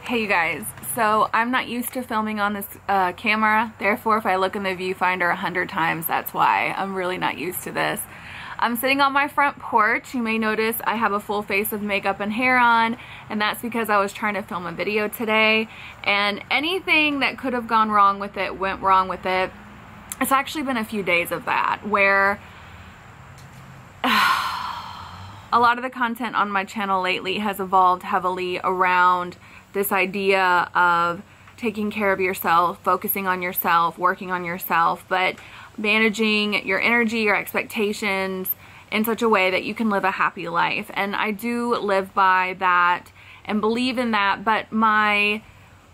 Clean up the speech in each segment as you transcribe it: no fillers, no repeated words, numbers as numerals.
Hey you guys, so I'm not used to filming on this camera, therefore if I look in the viewfinder 100 times, that's why. I'm really not used to this. I'm sitting on my front porch. You may notice I have a full face of makeup and hair on, and that's because I was trying to film a video today, and anything that could have gone wrong with it went wrong with it. It's actually been a few days of that, where a lot of the content on my channel lately has evolved heavily around this idea of taking care of yourself, focusing on yourself, working on yourself, but managing your energy, your expectations in such a way that you can live a happy life. And I do live by that and believe in that, but my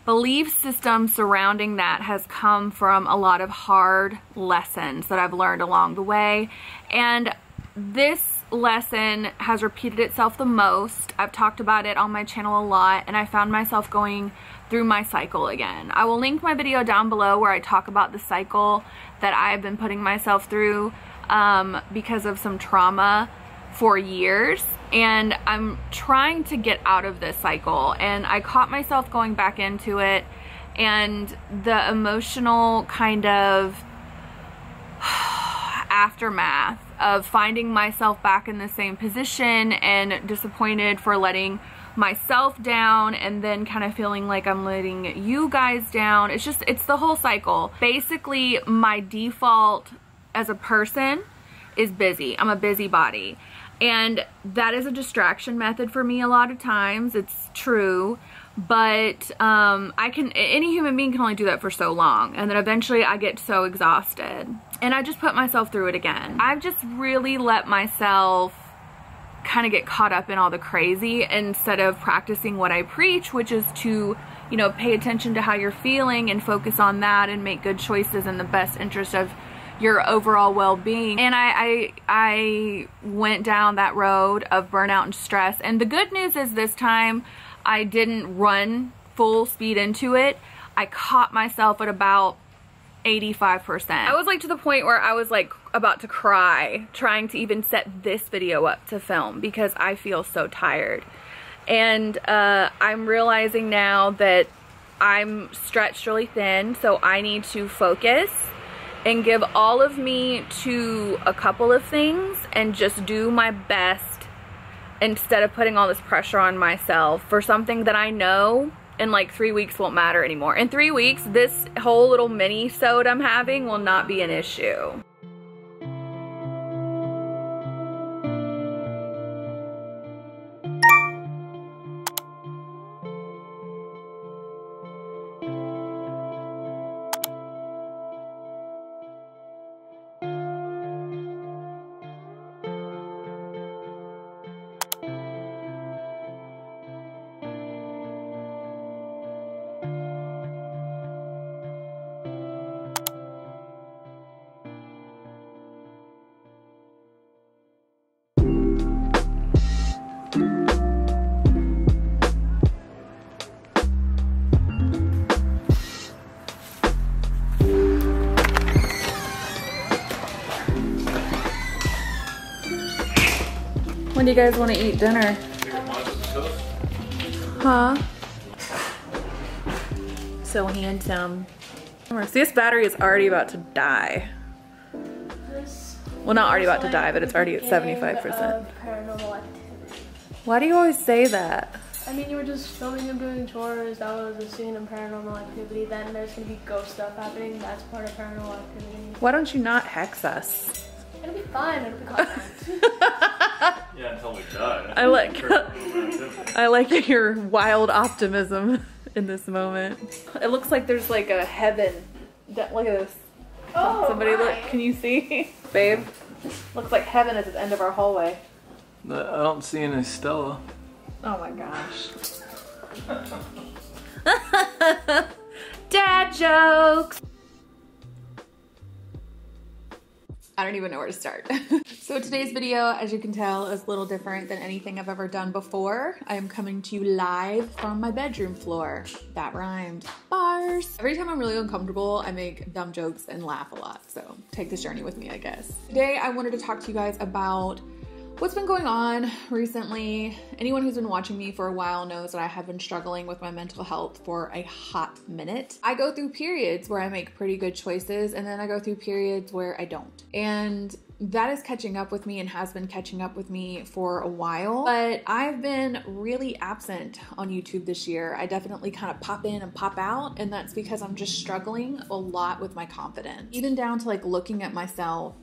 belief system surrounding that has come from a lot of hard lessons that I've learned along the way. And this lesson has repeated itself the most. I've talked about it on my channel a lot, and I found myself going through my cycle again. I will link my video down below where I talk about the cycle that I've been putting myself through because of some trauma for years, and I'm trying to get out of this cycle, and I caught myself going back into it, and the emotional kind of aftermath of finding myself back in the same position and disappointed for letting myself down, and then kind of feeling like I'm letting you guys down. It's the whole cycle. Basically, my default as a person is busy. I'm a busybody, and that is a distraction method for me a lot of times. It's true, but any human being can only do that for so long, and then eventually I get so exhausted and I just put myself through it again. I've just really let myself kind of get caught up in all the crazy instead of practicing what I preach, which is to, you know, pay attention to how you're feeling and focus on that and make good choices in the best interest of your overall well-being. And I went down that road of burnout and stress, and the good news is this time I didn't run full speed into it. I caught myself at about 85%. I was like to the point where I was like about to cry trying to even set this video up to film because I feel so tired. And I'm realizing now that I'm stretched really thin, so I need to focus and give all of me to a couple of things and just do my best instead of putting all this pressure on myself for something that I know in like 3 weeks won't matter anymore. In 3 weeks, this whole little mini-sode I'm having will not be an issue. When do you guys want to eat dinner? Huh? So handsome. See, this battery is already about to die. Well, not already about to die, but it's already at 75%. Paranormal activity. Why do you always say that? I mean, you were just filming him doing chores. That was a scene in Paranormal Activity. Then there's gonna be ghost stuff happening. That's part of Paranormal Activity. Why don't you not hex us? It'll be fine. It'll be content. Yeah, until we die. I like your wild optimism in this moment. It looks like there's like a heaven. Look at this. Oh, somebody look. Can you see, babe? Looks like heaven is at the end of our hallway. I don't see any Stella. Oh my gosh. Dad jokes. I don't even know where to start. So today's video, as you can tell, is a little different than anything I've ever done before. I am coming to you live from my bedroom floor. That rhymed. Bars. Every time I'm really uncomfortable, I make dumb jokes and laugh a lot. So take this journey with me, I guess. Today, I wanted to talk to you guys about What's been going on recently? Anyone who's been watching me for a while knows that I have been struggling with my mental health for a hot minute. I go through periods where I make pretty good choices, and then I go through periods where I don't. And that is catching up with me and has been catching up with me for a while. But I've been really absent on YouTube this year. I definitely kind of pop in and pop out, and that's because I'm just struggling a lot with my confidence. Even down to like looking at myself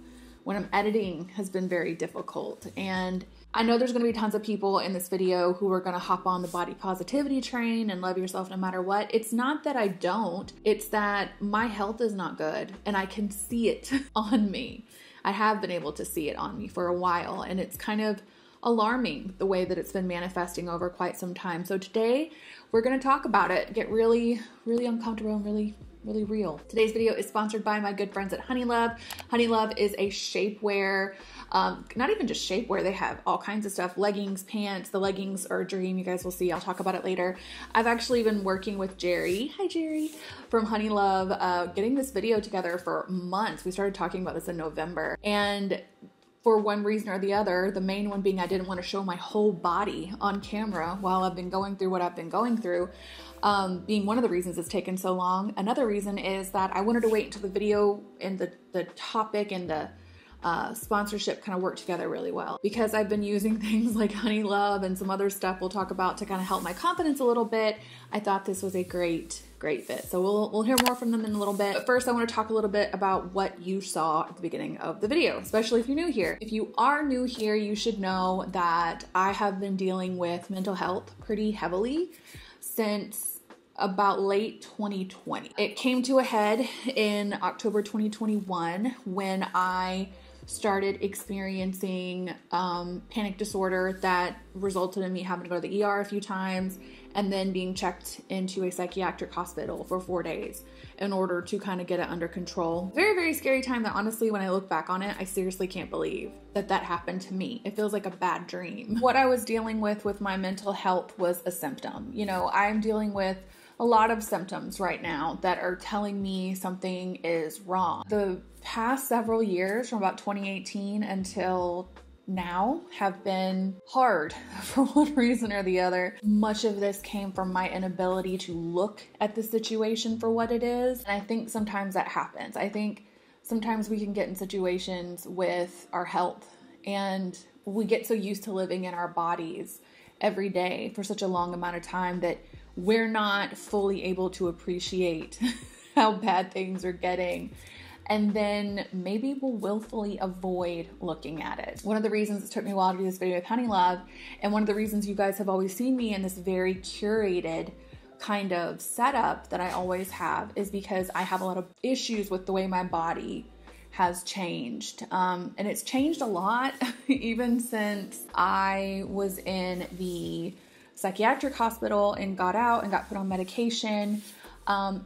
when I'm editing has been very difficult. And I know there's gonna be tons of people in this video who are gonna hop on the body positivity train and love yourself no matter what. It's not that I don't, it's that my health is not good and I can see it on me. I have been able to see it on me for a while, and it's kind of alarming the way that it's been manifesting over quite some time. So today we're gonna talk about it, get really, really uncomfortable and really real. Today's video is sponsored by my good friends at Honeylove. Honeylove is a shapewear, not even just shapewear, they have all kinds of stuff, leggings, pants. The leggings are a dream, you guys will see, I'll talk about it later. I've actually been working with Jerry, hi Jerry, from Honeylove, getting this video together for months. We started talking about this in November, and for one reason or the other, the main one being I didn't want to show my whole body on camera while I've been going through what I've been going through, being one of the reasons it's taken so long. Another reason is that I wanted to wait until the video and the topic and the sponsorship kind of work together really well, because I've been using things like Honeylove and some other stuff we'll talk about to kind of help my confidence a little bit. I thought this was a great fit. So we'll hear more from them in a little bit. But first I want to talk a little bit about what you saw at the beginning of the video, especially if you're new here. If you are new here, you should know that I have been dealing with mental health pretty heavily since about late 2020. It came to a head in October 2021 when I started experiencing panic disorder that resulted in me having to go to the ER a few times and then being checked into a psychiatric hospital for 4 days in order to kind of get it under control. Very, very scary time that honestly, when I look back on it, I seriously can't believe that that happened to me. It feels like a bad dream. What I was dealing with my mental health was a symptom. You know, I'm dealing with a lot of symptoms right now that are telling me something is wrong. The past several years, from about 2018 until now, have been hard for one reason or the other. Much of this came from my inability to look at the situation for what it is. And I think sometimes that happens. I think sometimes we can get in situations with our health and we get so used to living in our bodies every day for such a long amount of time that we're not fully able to appreciate how bad things are getting. And then maybe we'll willfully avoid looking at it. One of the reasons it took me a while to do this video with Honeylove, and one of the reasons you guys have always seen me in this very curated kind of setup that I always have, is because I have a lot of issues with the way my body has changed. And it's changed a lot even since I was in the psychiatric hospital and got out and got put on medication.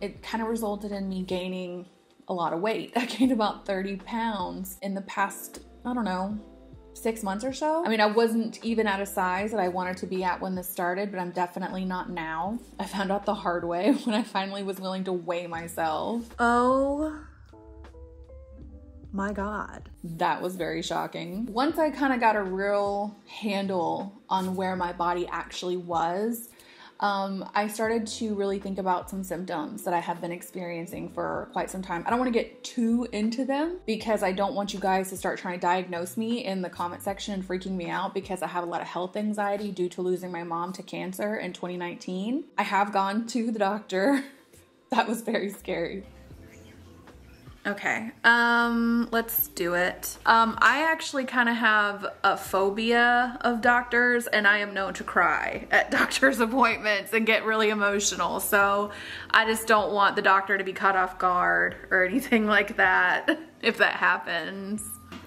It kind of resulted in me gaining a lot of weight. I gained about 30 pounds in the past, I don't know, 6 months or so. I mean, I wasn't even at a size that I wanted to be at when this started, but I'm definitely not now. I found out the hard way when I finally was willing to weigh myself. Oh my God. That was very shocking. Once I kind of got a real handle on where my body actually was, I started to really think about some symptoms that I have been experiencing for quite some time. I don't want to get too into them because I don't want you guys to start trying to diagnose me in the comment section and freaking me out, because I have a lot of health anxiety due to losing my mom to cancer in 2019. I have gone to the doctor. That was very scary. Okay, let's do it. I actually kind of have a phobia of doctors, and I am known to cry at doctor's appointments and get really emotional. So I just don't want the doctor to be caught off guard or anything like that if that happens.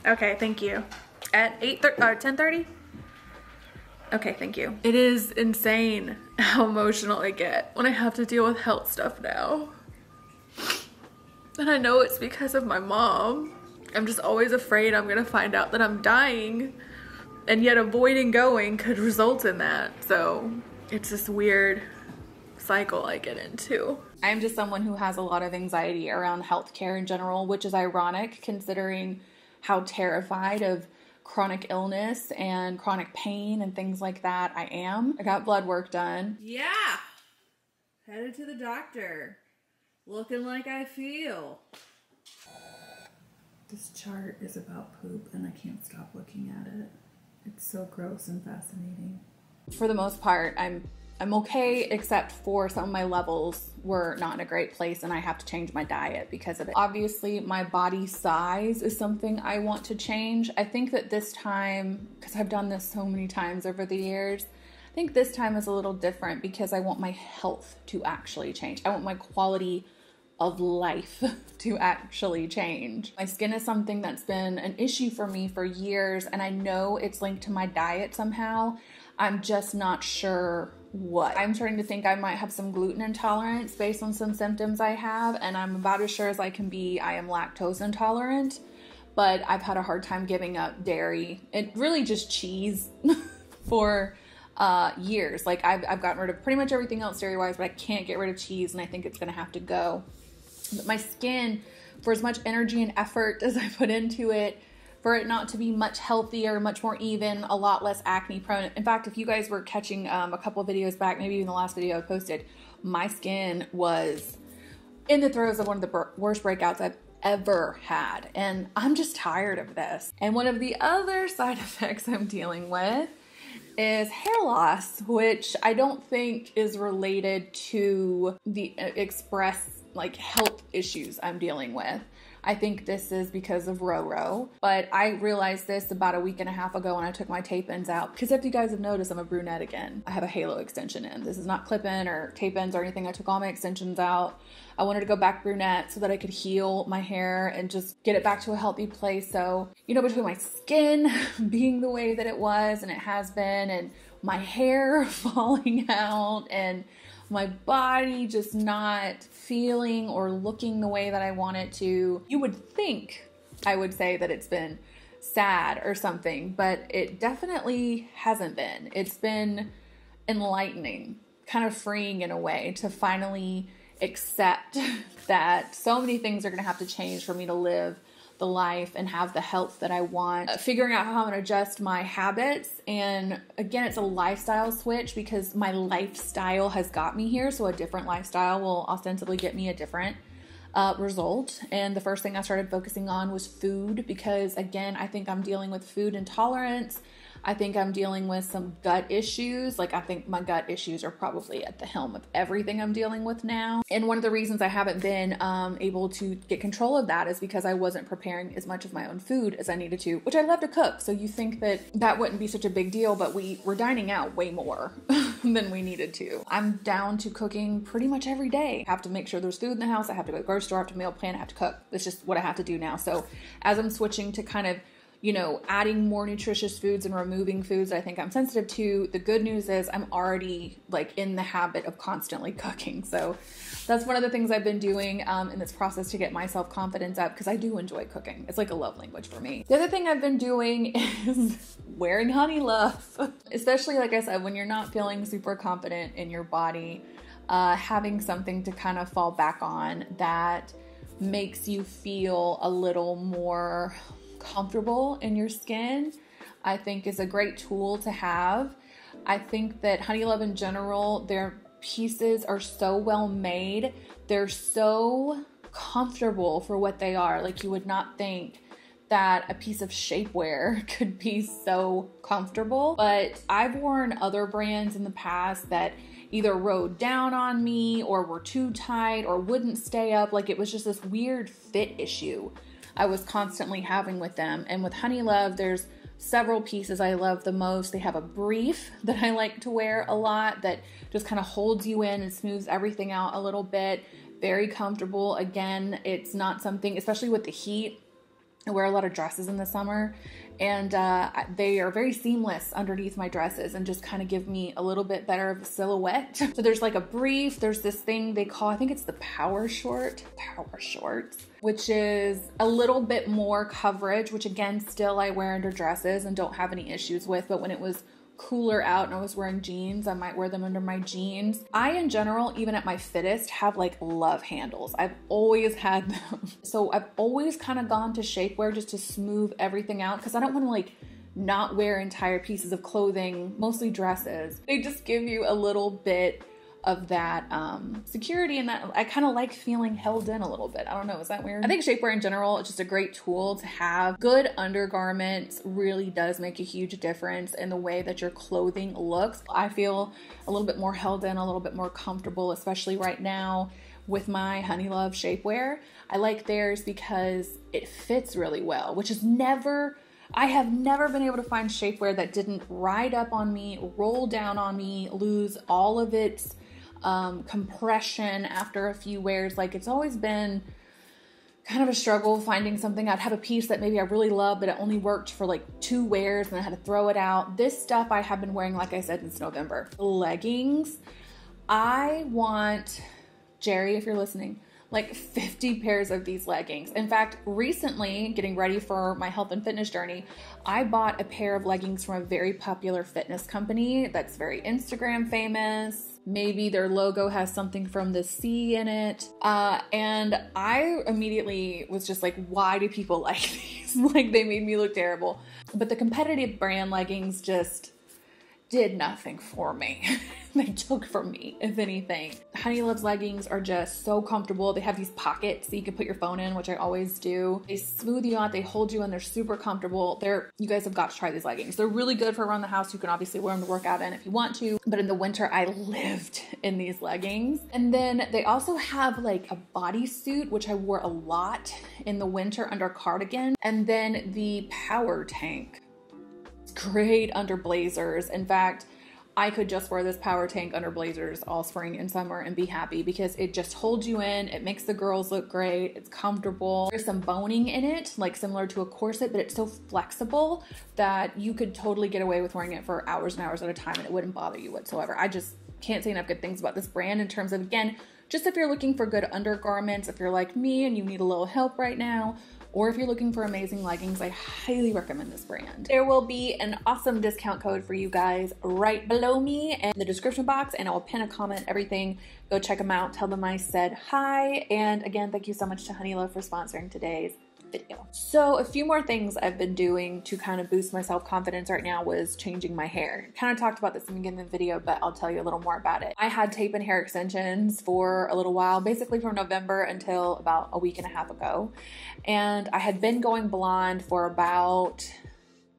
Okay, thank you. At 10:30? Okay, thank you. It is insane how emotional I get when I have to deal with health stuff now. And I know it's because of my mom. I'm just always afraid I'm gonna find out that I'm dying, and yet avoiding going could result in that. So it's this weird cycle I get into. I'm just someone who has a lot of anxiety around healthcare in general, which is ironic considering how terrified of chronic illness and chronic pain and things like that. I am. I got blood work done. Yeah. Headed to the doctor. Looking like I feel. This chart is about poop and I can't stop looking at it. It's so gross and fascinating. For the most part, I'm okay, except for some of my levels were not in a great place and I have to change my diet because of it. Obviously, my body size is something I want to change. I think that this time, because I've done this so many times over the years, I think this time is a little different because I want my health to actually change. I want my quality of life to actually change. My skin is something that's been an issue for me for years, and I know it's linked to my diet somehow. I'm just not sure what. I'm starting to think I might have some gluten intolerance based on some symptoms I have, and I'm about as sure as I can be I am lactose intolerant, but I've had a hard time giving up dairy and really just cheese for years. Like I've gotten rid of pretty much everything else dairy-wise, but I can't get rid of cheese, and I think it's gonna have to go. But my skin, for as much energy and effort as I put into it, for it not to be much healthier, much more even, a lot less acne prone. In fact, if you guys were catching a couple of videos back, maybe even the last video I posted, my skin was in the throes of one of the worst breakouts I've ever had. And I'm just tired of this. And one of the other side effects I'm dealing with is hair loss, which I don't think is related to the express like health issues I'm dealing with. I think this is because of Roro, but I realized this about a week and a half ago when I took my tape-ins out, because if you guys have noticed, I'm a brunette again. I have a halo extension in. This is not clip-in or tape-ins or anything. I took all my extensions out. I wanted to go back brunette so that I could heal my hair and just get it back to a healthy place. So, you know, between my skin being the way that it was and it has been, and my hair falling out, and my body just not feeling or looking the way that I want it to, you would think I would say that it's been sad or something, but it definitely hasn't been. It's been enlightening, kind of freeing in a way to finally accept that so many things are going to have to change for me to live the life and have the health that I want. Figuring out how I'm going to adjust my habits. And again, it's a lifestyle switch because my lifestyle has got me here. So a different lifestyle will ostensibly get me a different result. And the first thing I started focusing on was food, because again, I think I'm dealing with food intolerance. I think I'm dealing with some gut issues. Like I think my gut issues are probably at the helm of everything I'm dealing with now. And one of the reasons I haven't been able to get control of that is because I wasn't preparing as much of my own food as I needed to, which I love to cook. So you think that that wouldn't be such a big deal, but we're dining out way more than we needed to. I'm down to cooking pretty much every day. I have to make sure there's food in the house. I have to go to the grocery store, I have to meal plan, I have to cook. That's just what I have to do now. So as I'm switching to kind of, you know, adding more nutritious foods and removing foods that I think I'm sensitive to, the good news is I'm already like in the habit of constantly cooking. So that's one of the things I've been doing in this process to get my self-confidence up, because I do enjoy cooking. It's like a love language for me. The other thing I've been doing is wearing Honey Love, especially like I said, when you're not feeling super confident in your body, having something to kind of fall back on that makes you feel a little more comfortable in your skin, I think is a great tool to have. I think that Honey Love in general, their pieces are so well made. They're so comfortable for what they are. Like you would not think that a piece of shapewear could be so comfortable, but I've worn other brands in the past that either rode down on me or were too tight or wouldn't stay up. Like it was just this weird fit issue I was constantly having with them. And with Honey Love, there's several pieces I love the most. They have a brief that I like to wear a lot that just kind of holds you in and smooths everything out a little bit. Very comfortable. Again, it's not something, especially with the heat, I wear a lot of dresses in the summer, and they are very seamless underneath my dresses and just kind of give me a little bit better of a silhouette. So there's like a brief, there's this thing they call, I think it's the power shorts, which is a little bit more coverage, which again, still I wear under dresses and don't have any issues with, but when it was cooler out and I was wearing jeans, I might wear them under my jeans. I, in general, even at my fittest, have like love handles. I've always had them. So I've always kind of gone to shapewear just to smooth everything out, because I don't want to like not wear entire pieces of clothing, mostly dresses. They just give you a little bit of that security, and that I kind of like feeling held in a little bit. I don't know, is that weird? I think shapewear in general is just a great tool to have. Good undergarments really does make a huge difference in the way that your clothing looks. I feel a little bit more held in, a little bit more comfortable, especially right now with my Honey Love shapewear. I like theirs because it fits really well, which is I have never been able to find shapewear that didn't ride up on me, roll down on me, lose all of its compression after a few wears. Like, it's always been kind of a struggle finding something. I'd have a piece that maybe I really love, but it only worked for like 2 wears and I had to throw it out. This stuff I have been wearing, like I said, since November. Leggings. I want, Jerry, if you're listening, like 50 pairs of these leggings. In fact, recently, getting ready for my health and fitness journey, I bought a pair of leggings from a very popular fitness company that's very Instagram famous. Maybe their logo has something from the sea in it. And I immediately was just like, why do people like these? Like, they made me look terrible. But the competitive brand leggings just did nothing for me. They took from me, if anything. Honey Love's leggings are just so comfortable. They have these pockets that you can put your phone in, which I always do. They smooth you out, they hold you, and they're super comfortable. You guys have got to try these leggings. They're really good for around the house. You can obviously wear them to work out in if you want to, but in the winter, I lived in these leggings. And then they also have like a bodysuit, which I wore a lot in the winter under a cardigan. And then the power tank. Great under blazers. In fact, I could just wear this power tank under blazers all spring and summer and be happy because it just holds you in. It makes the girls look great. It's comfortable. There's some boning in it, like similar to a corset, but it's so flexible that you could totally get away with wearing it for hours and hours at a time and it wouldn't bother you whatsoever. I just can't say enough good things about this brand in terms of, again, just if you're looking for good undergarments, if you're like me and you need a little help right now, or if you're looking for amazing leggings, I highly recommend this brand. There will be an awesome discount code for you guys right below me in the description box, and I will pin a comment, everything. Go check them out. Tell them I said hi. And again, thank you so much to Honey Love for sponsoring today's video. So a few more things I've been doing to kind of boost my self-confidence right now was changing my hair. Kind of talked about this in the beginning of the video, but I'll tell you a little more about it. I had tape and hair extensions for a little while, basically from November until about a week and a half ago. And I had been going blonde for about,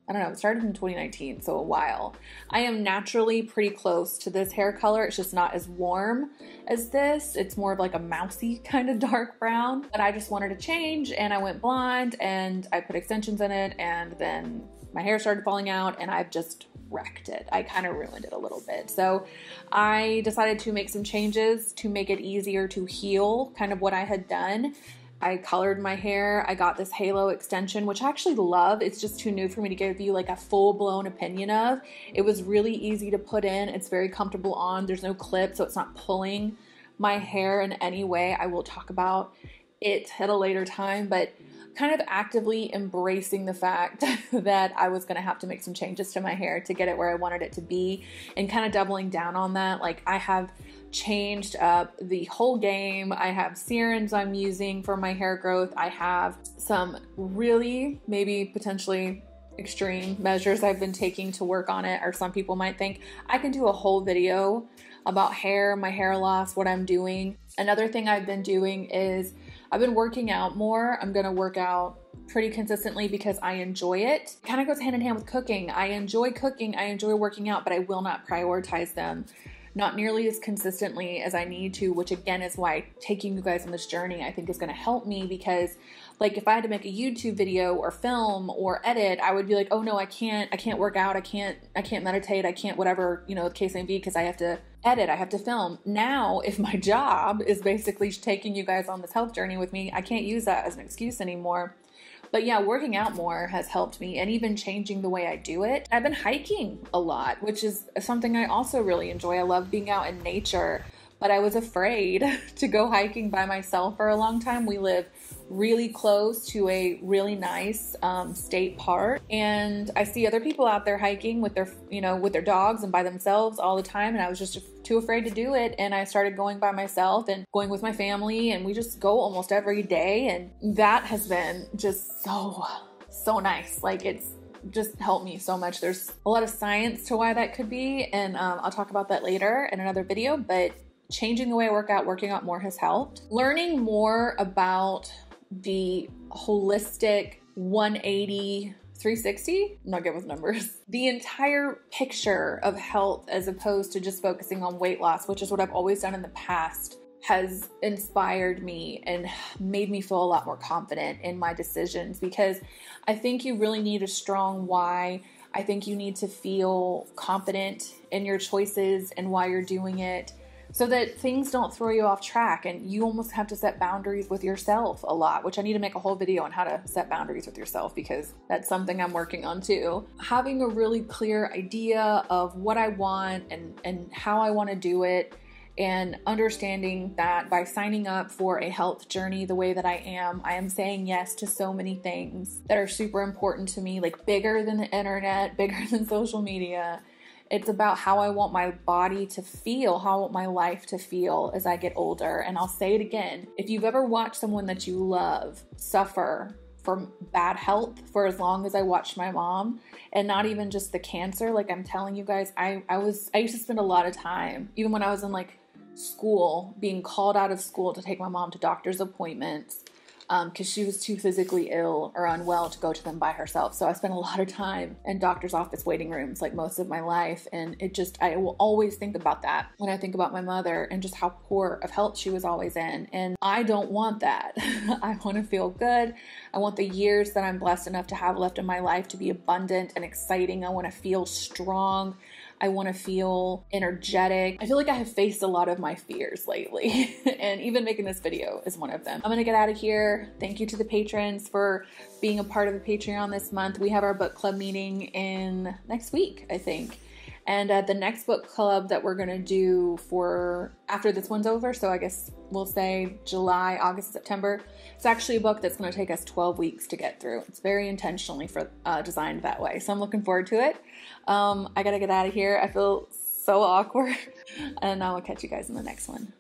I don't know, it started in 2019, so a while. I am naturally pretty close to this hair color. It's just not as warm as this. It's more of like a mousy kind of dark brown. But I just wanted to change and I went blonde and I put extensions in it, and then my hair started falling out and I've just wrecked it. I kind of ruined it a little bit. So I decided to make some changes to make it easier to heal kind of what I had done. I colored my hair. I got this halo extension, which I actually love. It's just too new for me to give you like a full-blown opinion of. It was really easy to put in. It's very comfortable on. There's no clip, so it's not pulling my hair in any way. I will talk about it at a later time, but kind of actively embracing the fact that I was gonna have to make some changes to my hair to get it where I wanted it to be, and kind of doubling down on that. Like, I have changed up the whole game. I have serums I'm using for my hair growth. I have some really maybe potentially extreme measures I've been taking to work on it, or some people might think. I can do a whole video about hair, my hair loss, what I'm doing. Another thing I've been doing is I've been working out more. I'm gonna work out pretty consistently because I enjoy it. It kind of goes hand in hand with cooking. I enjoy cooking, I enjoy working out, but I will not prioritize them not nearly as consistently as I need to, which again is why taking you guys on this journey I think is going to help me, because like if I had to make a YouTube video or film or edit, I would be like, oh no, I can't work out, I can't meditate, I can't whatever, you know, the case may be, because I have to edit, I have to film. Now, if my job is basically taking you guys on this health journey with me, I can't use that as an excuse anymore. But yeah, working out more has helped me, and even changing the way I do it. I've been hiking a lot, which is something I also really enjoy. I love being out in nature, but I was afraid to go hiking by myself for a long time. We live really close to a really nice state park, and I see other people out there hiking with their, you know, with their dogs and by themselves all the time, and I was just too afraid to do it. And I started going by myself and going with my family, and we just go almost every day, and that has been just so nice. Like, it's just helped me so much. There's a lot of science to why that could be, and I'll talk about that later in another video, but changing the way I work out, working out more has helped. Learning more about the holistic 180, 360, I'm not good with numbers. The entire picture of health as opposed to just focusing on weight loss, which is what I've always done in the past, has inspired me and made me feel a lot more confident in my decisions, because I think you really need a strong why. I think you need to feel confident in your choices and why you're doing it, so that things don't throw you off track, and you almost have to set boundaries with yourself a lot, which I need to make a whole video on how to set boundaries with yourself, because that's something I'm working on too. Having a really clear idea of what I want and how I want to do it, and understanding that by signing up for a health journey the way that I am saying yes to so many things that are super important to me, like bigger than the internet, bigger than social media. It's about how I want my body to feel, how I want my life to feel as I get older. And I'll say it again, if you've ever watched someone that you love suffer from bad health for as long as I watched my mom, and not even just the cancer, like I'm telling you guys, I used to spend a lot of time, even when I was in like school, being called out of school to take my mom to doctor's appointments because she was too physically ill or unwell to go to them by herself. So I spent a lot of time in doctor's office waiting rooms like most of my life, and I will always think about that when I think about my mother and just how poor of health she was always in. And I don't want that. I want to feel good. I want the years that I'm blessed enough to have left in my life to be abundant and exciting. I want to feel strong. I want to feel energetic. I feel like I have faced a lot of my fears lately, and even making this video is one of them. I'm gonna get out of here. Thank you to the patrons for being a part of the Patreon this month. We have our book club meeting in next week, I think. And the next book club that we're gonna do for after this one's over, so I guess we'll say July, August, September, it's actually a book that's gonna take us 12 weeks to get through. It's very intentionally designed that way. So I'm looking forward to it. I gotta get out of here. I feel so awkward. And I will catch you guys in the next one.